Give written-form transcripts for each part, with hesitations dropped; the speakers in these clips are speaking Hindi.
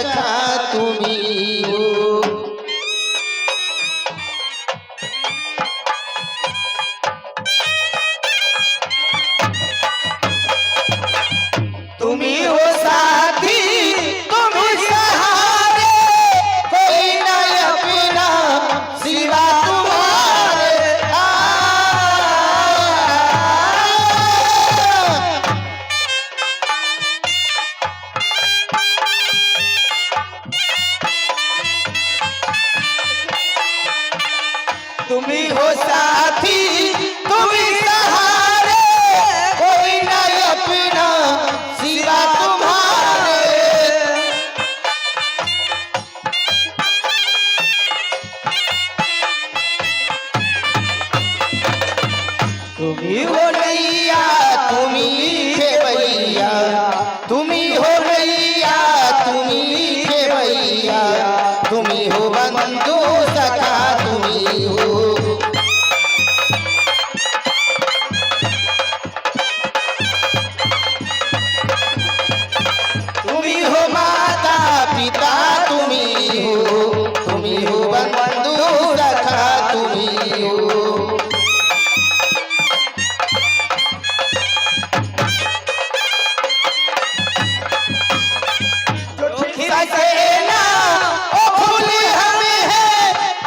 सखा तुम्ही हो। तुम्ही हो साथी तुम्ही सहारे, कोई नहीं अपना सिवा तुम्हारे। तुम्ही हो साथी तुम्ही सहारे, कोई नहीं अपना सिवा तुम्हारे। तुम्ही हो नैया तुम्ही खेवैया, तुम्ही हो नैया तुम्ही खेवैया, तुम्ही हो बंधु सखा तुम्ही हो। तुम्ही हो माता पिता तुम्ही हो, तुम्ही हो बंधु सखा तुम्ही हो। सकेना ओ फूल हमें है,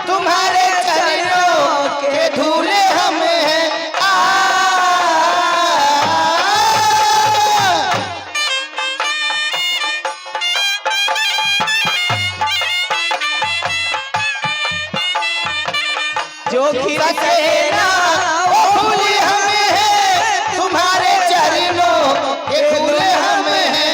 तुम्हारे चरणों के धूले हमें है। जो सकेना ओ फूल हमें है, तुम्हारे चरणों के धूले हमें है।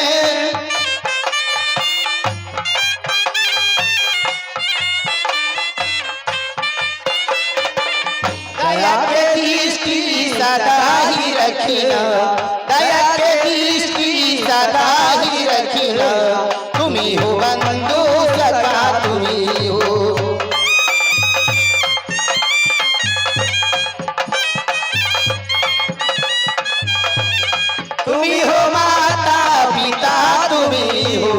दया के दृष्टि सदा ही रखना, दया के दृष्टि सदा ही रखना, तुम्ही हो बंधु सखा तुम्ही हो। तुम्ही हो माता पिता तुम्ही हो,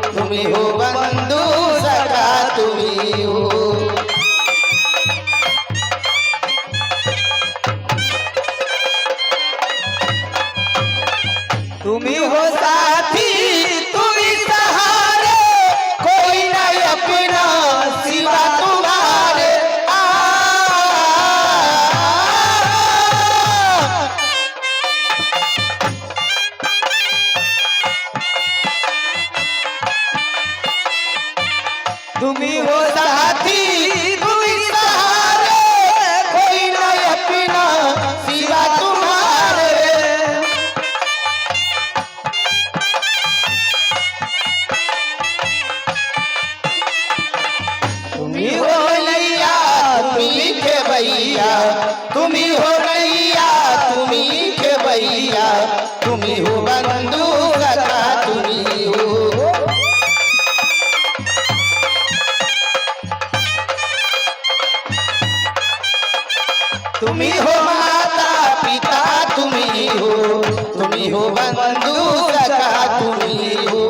तुम्ही हो बंधु सखा तुम्ही हो। तुम्ही हो साथी तुम्ही सहारे, कोई नहीं अपना सिवा तुम्हारे। तुम्ही हो साथी तुम्ही सहारे, कोई नहीं अपना सिवा तुम्हारे। तुम्ही हो नैया तुम्ही खेवैया, तुम्ही हो नैया तुम्ही खेवैया, तुम्ही हो बंधु सखा तुम्ही हो। तुम्ही हो माता पिता तुम्ही हो, तुम्ही हो बंधु सखा तुम्ही हो।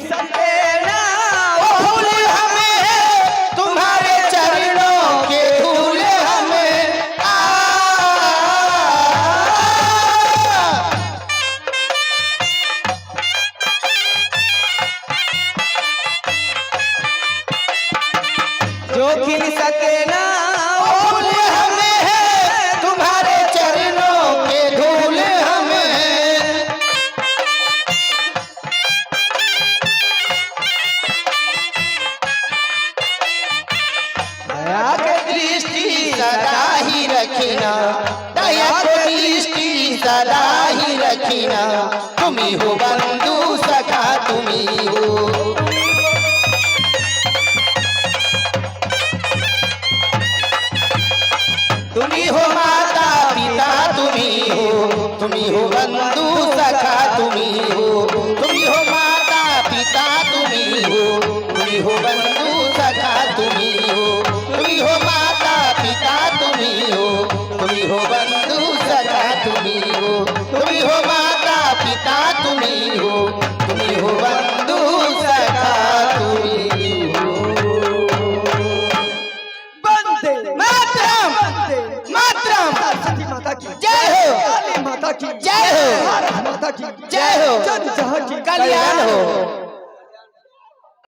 सकेना ओ फूल हमें है, तुम्हारे चरणों के धूले हमें। जो खिल सकेना ओ फूल हमें है, तुम्हारे चरणों के धूले हमें है। दया के दृष्टि सदा ही रखना, दया के दृष्टि सदा ही रखना, तुम्ही हो बंधु सखा तुम्ही हो। तुम्ही हो माता पिता तुम्ही हो, तुम्ही हो बंधु सखा तुम्ही हो। तुम्ही हो माता पिता तुम्ही हो, तुम्ही हो बंधु सखा तुम्ही हो। तुम्ही हो माता पिता तुम्ही हो, तुम्ही हो बंधु तुम्ही हो माता पिता तुम्ही हो बंधू सखा तुम्ही हो। वंदे मातरम वंदे मातरम सरस्वती माता की जय हो, काली माता की जय हो, भारत माता की जय हो, जन जहाँ की कल्याण हो।